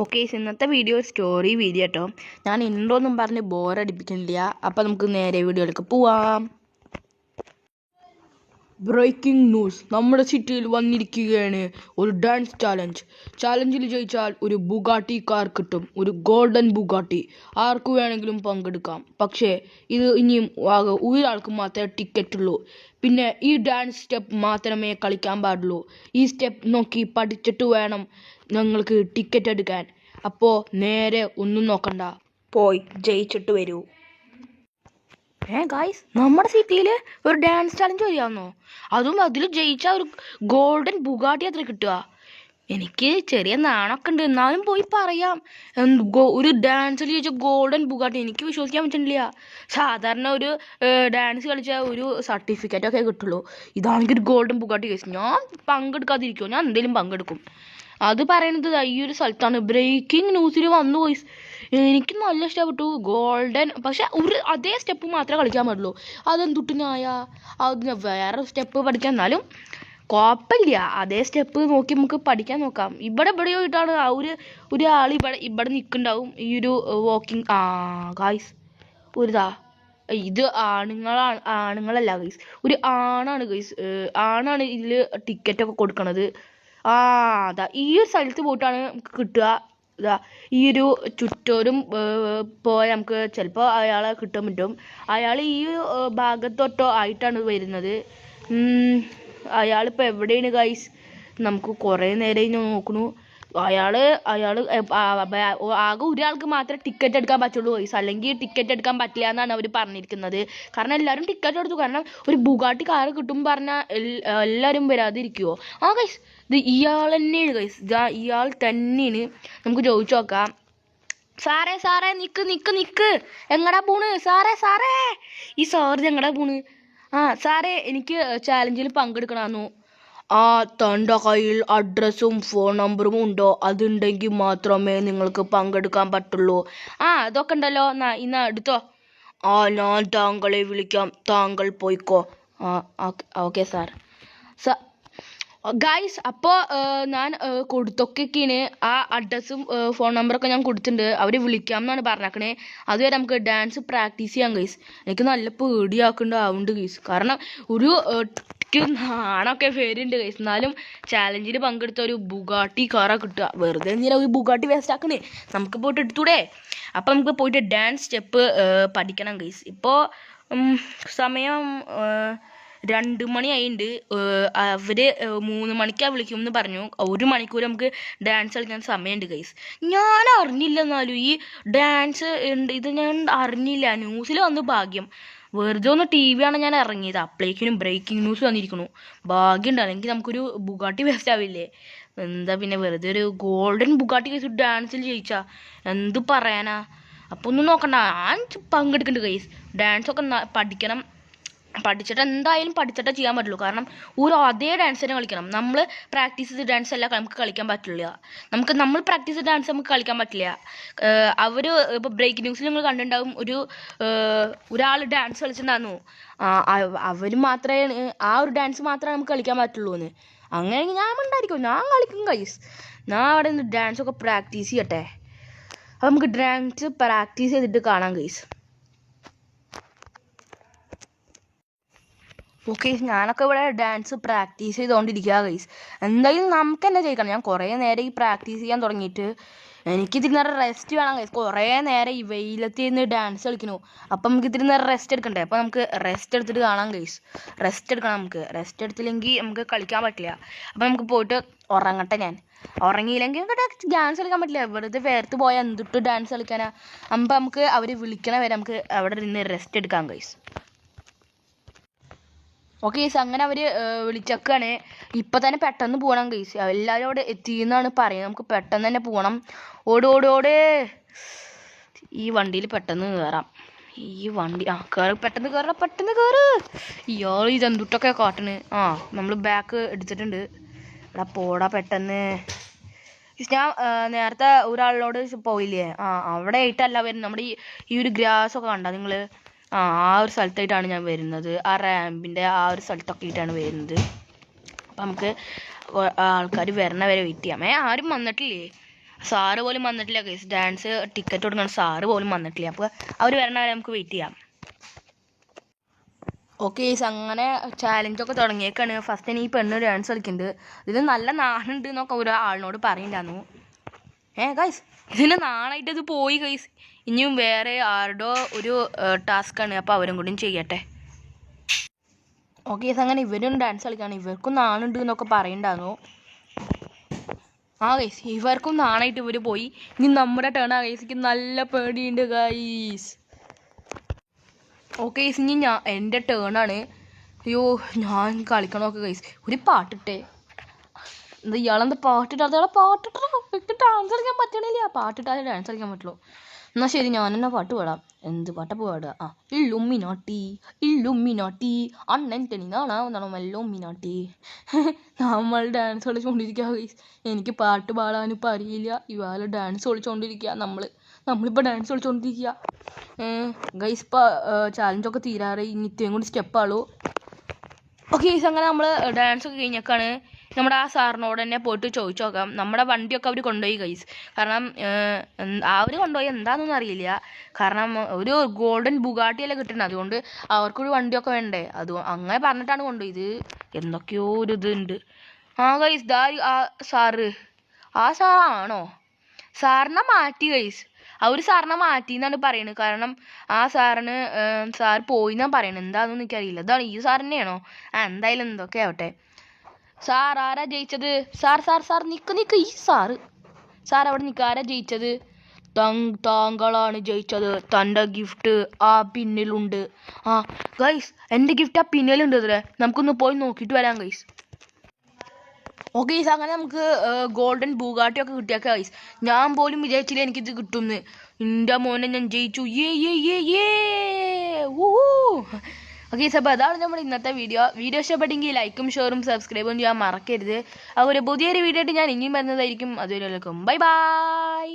Okay, ഇന്നത്തെ video story video കേട്ടോ. ഞാൻ ഇൻട്രോ ഒന്നും പറഞ്ഞ് ബോറടിപ്പിക്കുന്നില്ല. അപ്പം നമുക്ക് നേരെ വീഡിയോയിലേക്ക് പോവാം. Breaking news. നമ്മുടെ സിറ്റിയിൽ വന്നിരിക്കുകയാണ് ഒരു ഡാൻസ് ചാലഞ്ചിൽ ജയിച്ചാൽ ഒരു ബുഗാട്ടി കാർ കിട്ടും, ഒരു ഗോൾഡൻ ബുഗാട്ടി. ആർക്ക് വേണമെങ്കിലും പങ്കെടുക്കാം. പക്ഷേ ഇത് ഇനിയും ഒരാൾക്ക് മാത്രമേ ടിക്കറ്റ് ഉള്ളൂ. പിന്നെ ഈ ഡാൻസ് സ്റ്റെപ്പ് മാത്രമേ കളിക്കാൻ പാടുള്ളൂ. ഈ സ്റ്റെപ്പ് നോക്കി പഠിച്ചിട്ട് വേണം ഞങ്ങൾക്ക് ടിക്കറ്റ് എടുക്കാൻ. അപ്പോൾ നേരെ ഒന്നും നോക്കണ്ട, പോയി ജയിച്ചിട്ട് വരൂ. ഗായ്സ്, നമ്മുടെ സിറ്റിയിൽ ഒരു ഡാൻസ് ചാലഞ്ച് വരികയാണെന്നോ? അതും അതിൽ ജയിച്ച ഒരു ഗോൾഡൻ ബുഗാട്ടി അത്ര കിട്ടുക. എനിക്ക് ചെറിയ നാണൊക്കെ ഉണ്ട്, എന്നാലും പോയി പറയാം. ഒരു ഡാൻസിൽ ജയിച്ച ഗോൾഡൻ ബുഗാട്ടി എനിക്ക് വിശ്വസിക്കാൻ പറ്റുന്നില്ല. സാധാരണ ഒരു ഡാൻസ് കളിച്ച ഒരു സർട്ടിഫിക്കറ്റ് ഒക്കെ കിട്ടുള്ളൂ. ഇതാണെങ്കിൽ ഒരു ഗോൾഡൻ ബുഗാട്ടി കേസ്. ഞാൻ പങ്കെടുക്കാതിരിക്കുമോ? ഞാൻ എന്തെങ്കിലും പങ്കെടുക്കും. അത് പറയുന്നത് ഈ ഒരു സ്ഥലത്താണ്. ബ്രേക്കിംഗ് ന്യൂസിൽ വന്നു പോയി. എനിക്ക് നല്ല ഇഷ്ടപ്പെട്ടു ഗോൾഡൻ. പക്ഷെ അതേ സ്റ്റെപ്പ് മാത്രമേ കളിക്കാൻ പാടുള്ളൂ. അതെന്തുട്ടിനായ അതിന് വേറെ സ്റ്റെപ്പ് പഠിക്കാൻ, എന്നാലും കുഴപ്പമില്ല. അതേ സ്റ്റെപ്പ് നോക്കി നമുക്ക് പഠിക്കാൻ നോക്കാം. ഇവിടെ പോയിട്ടാണ് ഒരാൾ ഇവിടെ നിൽക്കുന്നുണ്ടാവും. ഈ ഒരു വാക്കിംഗ് ഗായ്സ്, ഇത് ആണുങ്ങളല്ല ഗൈസ്, ഒരു ആണാണ് ഗൈസ്. ആണാണ് ഇതിൽ ടിക്കറ്റൊക്കെ കൊടുക്കണത്. അതാ ഈ ഒരു സ്ഥലത്ത് പോയിട്ടാണ് നമുക്ക് കിട്ടുക. ഈ ഒരു ചുറ്റോരും പോയാൽ നമുക്ക് ചിലപ്പോൾ അയാളെ കിട്ടാൻ പറ്റും. അയാൾ ഈ ഒരു ഭാഗത്തൊട്ടോ ആയിട്ടാണ് വരുന്നത്. അയാളിപ്പോൾ എവിടെയാണ് ഗൈസ്? നമുക്ക് കുറേ നേരം നോക്കണു. അയാൾ ആകെ ഒരാൾക്ക് മാത്രമേ ടിക്കറ്റ് എടുക്കാൻ പറ്റുള്ളൂ ഗൈസ്. അല്ലെങ്കിൽ ടിക്കറ്റ് എടുക്കാൻ പറ്റില്ല എന്നാണ് അവർ പറഞ്ഞിരിക്കുന്നത്. കാരണം എല്ലാവരും ടിക്കറ്റ് എടുത്തു. കാരണം ഒരു ബുഗാട്ടി കാറ് കിട്ടും പറഞ്ഞാൽ എല്ലാവരും വരാതിരിക്കുമോ? ഗൈസ്, ഇത് ഇയാൾ തന്നെയാണ് ഗൈസ്. ഇയാൾ തന്നെയാണ്. നമുക്ക് ചോദിച്ചു നോക്കാം. സാറേ നിക്ക് എങ്ങടാ പോണ്? സാറേ ഈ സാറ് എങ്ങടാ പോണ്? സാറേ, എനിക്ക് ചാലഞ്ചിൽ പങ്കെടുക്കണമെന്നു. തൻ്റെ കയ്യിൽ അഡ്രസ്സും ഫോൺ നമ്പറും ഉണ്ടോ? അതുണ്ടെങ്കിൽ മാത്രമേ നിങ്ങൾക്ക് പങ്കെടുക്കാൻ പറ്റുള്ളൂ. അതൊക്കെ ഉണ്ടല്ലോ. ഇന്ന് എടുത്തോ. ഞാൻ താങ്കളെ വിളിക്കാം, താങ്കൾ പോയിക്കോ. Okay sir. ഗൈസ്, അപ്പോൾ ഞാൻ കൊടുത്തൊക്കെയാണ്. അഡ്രസ്സും ഫോൺ നമ്പറൊക്കെ ഞാൻ കൊടുത്തിട്ടുണ്ട്. അവർ വിളിക്കാം എന്നാണ് പറഞ്ഞേക്കണേ. അതുവരെ നമുക്ക് ഡാൻസ് പ്രാക്ടീസ് ചെയ്യാം ഗൈസ്. എനിക്ക് നല്ല പേടിയാക്കുന്നുണ്ട് ഗൈസ്. കാരണം ഒരു നാണൊക്കെ പേരുണ്ട് ഗൈസ്. എന്നാലും ചാലഞ്ചിൽ പങ്കെടുത്ത ഒരു ബുഗാട്ടി കാറാ കിട്ടുക. വെറുതെ എന്തിനാ ഒരു ബുഗാട്ടി വേസ്റ്റ് ആക്കണേ? നമുക്ക് പോയിട്ട് എടുത്തൂടെ? അപ്പം നമുക്ക് പോയിട്ട് ഡാൻസ് സ്റ്റെപ്പ് പഠിക്കണം ഗൈസ്. ഇപ്പോൾ സമയം 2 മണി ആയിട്ടുണ്ട്. അവർ 3 മണിക്കാണ് വിളിക്കുമെന്ന് പറഞ്ഞു. 1 മണിക്കൂർ നമുക്ക് ഡാൻസ് കളിക്കാൻ സമയമുണ്ട് ഗൈസ്. ഞാൻ അറിഞ്ഞില്ല, എന്നാലും ഈ ഡാൻസ് ഉണ്ട് ഇത് ഞാൻ അറിഞ്ഞില്ല. ന്യൂസിൽ വന്നു ഭാഗ്യം. വെറുതെ ഒന്ന് TV ആണ് ഞാൻ ഇറങ്ങിയത്. അപ്പോഴേക്കിനും ബ്രേക്കിംഗ് ന്യൂസ് വന്നിരിക്കണു. ഭാഗ്യമുണ്ട്, അല്ലെങ്കിൽ നമുക്കൊരു ബുഗാട്ടി വേസ്റ്റ് ആവില്ലേ? എന്താ പിന്നെ വെറുതെ ഒരു ഗോൾഡൻ ബുഗാട്ടി കേസ് ഡാൻസിൽ ജയിച്ചാ എന്ത് പറയാനാ? അപ്പോൾ ഒന്നും നോക്കണ്ട, ഞാൻ പങ്കെടുക്കുന്നുണ്ട് ഗൈസ്. ഡാൻസൊക്കെ പഠിക്കണം. എന്തായാലും പഠിച്ചിട്ടേ ചെയ്യാൻ പറ്റുള്ളൂ. കാരണം അതേ ഡാൻസ് തന്നെ കളിക്കണം. നമ്മൾ പ്രാക്ടീസ് ചെയ്ത് ഡാൻസ് അല്ല നമുക്ക് കളിക്കാൻ പറ്റില്ല. നമ്മൾ പ്രാക്ടീസ് ചെയ്ത് ഡാൻസ് നമുക്ക് കളിക്കാൻ പറ്റില്ല. അവർ ഇപ്പോൾ ബ്രേക്ക് ന്യൂസിൽ നിങ്ങൾ കണ്ടിട്ടുണ്ടാവും. ഒരാൾ ഡാൻസ് കളിച്ചിട്ടുണ്ടായിരുന്നു. അവർ മാത്രമേ ഒരു ഡാൻസ് മാത്രമേ നമുക്ക് കളിക്കാൻ പറ്റുള്ളൂ എന്ന്. അങ്ങനെയെങ്കിൽ ഞാൻ ഉണ്ടായിരിക്കും, ഞാൻ കളിക്കും ഗൈസ്. ഞാൻ അവിടെ നിന്ന് ഡാൻസൊക്കെ പ്രാക്ടീസ് ചെയ്യട്ടെ. അപ്പോൾ നമുക്ക് ഡാൻസ് പ്രാക്ടീസ് ചെയ്തിട്ട് കാണാം ഗൈസ്. ഓക്കെ, ഞാനൊക്കെ ഇവിടെ ഡാൻസ് പ്രാക്ടീസ് ചെയ്തുകൊണ്ടിരിക്കുക ഗൈസ്. എന്തായാലും നമുക്ക് തന്നെ ജയിക്കണം. ഞാൻ കുറേ നേരം ഈ പ്രാക്ടീസ് ചെയ്യാൻ തുടങ്ങിയിട്ട് എനിക്കിതിരി നേരം റെസ്റ്റ് വേണം ഗൈസ്. കുറേ നേരം ഈ വെയിലത്ത് നിന്ന് ഡാൻസ് കളിക്കണു. അപ്പം നമുക്ക് ഇത്തിരി നേരം റെസ്റ്റ് എടുക്കണ്ടേ? അപ്പോൾ നമുക്ക് റെസ്റ്റ് എടുത്തിട്ട് കാണാം ഗൈസ്. റെസ്റ്റ് എടുക്കണം. നമുക്ക് റെസ്റ്റ് എടുത്തില്ലെങ്കിൽ നമുക്ക് കളിക്കാൻ പറ്റില്ല. അപ്പോൾ നമുക്ക് പോയിട്ട് ഉറങ്ങട്ടെ. ഞാൻ ഉറങ്ങിയില്ലെങ്കിൽ നമുക്ക് ഡാൻസ് കളിക്കാൻ പറ്റില്ല. വെറുതെ വേർത്ത് പോയാൽ എന്തിട്ട് ഡാൻസ് കളിക്കാനാ? അപ്പോൾ നമുക്ക് അവർ വിളിക്കണ വരെ നമുക്ക് അവിടെ നിന്ന് റെസ്റ്റ് എടുക്കാം ഗൈസ്. ഓക്കെ ഗൈസ്, അങ്ങനെ അവർ വിളിച്ചേക്കാണ്. ഇപ്പം തന്നെ പെട്ടെന്ന് പോകണം ഗൈസ്. എല്ലാവരും അവിടെ എത്തിയെന്നാണ് പറയുന്നത്. നമുക്ക് പെട്ടെന്ന് തന്നെ പോകണം. ഓട്. ഈ വണ്ടിയിൽ പെട്ടെന്ന് കയറാം. ഈ വണ്ടി പെട്ടെന്ന് കയറ്. ഇയാൾ ഇതെന്തുട്ടൊക്കെ കാട്ടണ്. നമ്മൾ ബാക്ക് എടുത്തിട്ടുണ്ട്. എടാ പോടാ പെട്ടെന്ന്. ഞാൻ നേരത്തെ ഒരാളിനോട് പോയില്ലേ? അവിടെ ആയിട്ടല്ല വരുന്നത്. നമ്മുടെ ഈ ഒരു ഗ്രാസൊക്കെ കണ്ട നിങ്ങൾ? ഒരു സ്ഥലത്തായിട്ടാണ് ഞാൻ വരുന്നത്. റാമ്പിൻ്റെ ഒരു സ്ഥലത്തൊക്കെ ആയിട്ടാണ് വരുന്നത്. അപ്പം നമുക്ക് ആൾക്കാർ വരണ വരെ വെയിറ്റ് ചെയ്യാം. ആരും വന്നിട്ടില്ലേ? സാറ് പോലും വന്നിട്ടില്ല ഗൈസ്. ഡാൻസ് ടിക്കറ്റ് കൊടുക്കണം, സാറ് പോലും വന്നിട്ടില്ല. അപ്പോൾ അവർ വരണ വരെ നമുക്ക് വെയിറ്റ് ചെയ്യാം. ഓക്കെ ഗൈസ്, അങ്ങനെ ചാലഞ്ചൊക്കെ തുടങ്ങിയേക്കാണ്. ഫസ്റ്റ് തന്നെ ഈ പെണ്ണ് ഡാൻസ് കളിക്കുന്നുണ്ട്. ഇതിന് നല്ല നാണുണ്ട് എന്നൊക്കെ ഒരാളിനോട് പറയുന്നുണ്ടായിരുന്നു. ഗൈസ് ഇതിന് നാണായിട്ട് ഇത് പോയി ഗൈസ്. ഇനിയും വേറെ ആരുടോ ഒരു ടാസ്ക്കാണ്, അപ്പോൾ അവരും കൂടി ചെയ്യട്ടെ. ഓക്കെ ഗൈസ്, അങ്ങനെ ഇവരും ഡാൻസ് കളിക്കുകയാണ്. ഇവർക്കും നാണുണ്ട് എന്നൊക്കെ പറയുന്നുണ്ടായിരുന്നു. ഗൈസ് ഇവർക്കും നാണായിട്ട് ഇവർ പോയി. ഇനി നമ്മുടെ ടേണാ ഗൈസ്. എനിക്ക് നല്ല പേടിയുണ്ട് ഗൈസ്. ഓക്കെ ഗൈസ്, ഇനി എൻ്റെ ടേണാണ്. അയ്യോ ഞാൻ കളിക്കണമൊക്കെ ഗൈസ്. ഒരു പാട്ടിട്ടേ. എന്താ ഇയാളെന്താ പാട്ടിട്ടാ? പാട്ടിട്ടാ എനിക്ക് ഡാൻസ് കളിക്കാൻ പറ്റണില്ല. പാട്ടിട്ടാലേ ഡാൻസ് കളിക്കാൻ പറ്റുള്ളൂ. എന്നാൽ ശരി, ഞാൻ തന്നെ പാട്ട് പാടാം. എന്ത് പാട്ടാ പാടുക? ഇല്ലുമിനാട്ടി ഇല്ലുമിനാട്ടി അണ്ണൻ തെണി നാണാവുന്നാണോ ഇല്ലുമിനാട്ടി. നമ്മൾ ഡാൻസ് കളിച്ചുകൊണ്ടിരിക്കുക ഗൈസ്. എനിക്ക് പാട്ട് പാടാനും ഇപ്പം അറിയില്ല. ഇവാൾ ഡാൻസ് കളിച്ചുകൊണ്ടിരിക്കുക. നമ്മളിപ്പോൾ ഡാൻസ് കളിച്ചുകൊണ്ടിരിക്കുക ഗൈസ്. ഇപ്പോൾ ചാലഞ്ചൊക്കെ തീരാറ്. ഇനി ഇത്രയും കൂടി സ്റ്റെപ്പാളൂ. ഓക്കെ ഗൈസ്, അങ്ങനെ നമ്മൾ ഡാൻസ് ഒക്കെ കഴിഞ്ഞേക്കാണ്. നമ്മുടെ ആ സാറിനോട് തന്നെ പോയിട്ട് ചോദിച്ചു നോക്കാം. നമ്മുടെ വണ്ടിയൊക്കെ അവർ കൊണ്ടുപോയി ഗൈസ്. കാരണം അവർ കൊണ്ടുപോയി എന്താണെന്നൊന്നും അറിയില്ല. കാരണം ഒരു ഗോൾഡൻ ബുഗാട്ടിയല്ലേ കിട്ടുന്നത്. അതുകൊണ്ട് അവർക്കൊരു വണ്ടിയൊക്കെ വേണ്ടേ. അങ്ങനെ പറഞ്ഞിട്ടാണ് കൊണ്ടുപോയത്. എന്തൊക്കെയോ ഒരു ഇതുണ്ട്. ഗൈസ് ദാ ആ സാറാണോ? സാറിനെ മാറ്റി ഗൈസ്. അവർ സാറിനെ മാറ്റി എന്നാണ് പറയുന്നത്. കാരണം ആ സാറിന് സാർ പോയി എന്നാണ് പറയുന്നത്. എന്താണെന്ന് എനിക്കറിയില്ല. ഇതാണ് ഈ സാർ തന്നെയാണോ? എന്തായാലും എന്തൊക്കെ ആവട്ടെ. സാർ ആരാ ജയിച്ചത്? സാർ നിക്ക് ഈ സാർ അവിടെ നിൽക്കുക. ആരാ ജയിച്ചത്? താങ്കളാണ് ജയിച്ചത്. തൻ്റെ ഗിഫ്റ്റ് ആ പിന്നിലുണ്ട്. ഗൈസ് എൻ്റെ ഗിഫ്റ്റ് ആ പിന്നിലുണ്ട്. ഇതിലെ നമുക്കൊന്ന് പോയി നോക്കിയിട്ട് വരാം ഗൈസ്. ഓക്കെ ഗൈസ്, അങ്ങനെ നമുക്ക് ഗോൾഡൻ ബുഗാട്ടിയൊക്കെ കിട്ടിയൊക്കെ ഗൈസ്. ഞാൻ പോലും വിചാരിച്ചില്ല എനിക്കിത് കിട്ടുമെന്ന്. എൻ്റെ മോനെ ഞാൻ ജയിച്ചു. ഓക്കെ ഗൈസ്, അപ്പോൾ അതാണ് നമ്മുടെ ഇന്നത്തെ വീഡിയോ ഇഷ്ടപ്പെട്ടെങ്കിൽ ലൈക്കും ഷെയറും സബ്സ്ക്രൈബും ചെയ്യാൻ മറക്കരുത്. അതുപോലെ പുതിയൊരു വീഡിയോ ആയിട്ട് ഞാൻ ഇനിയും വരുന്നതായിരിക്കും. അതുവരെ ബൈ ബൈ.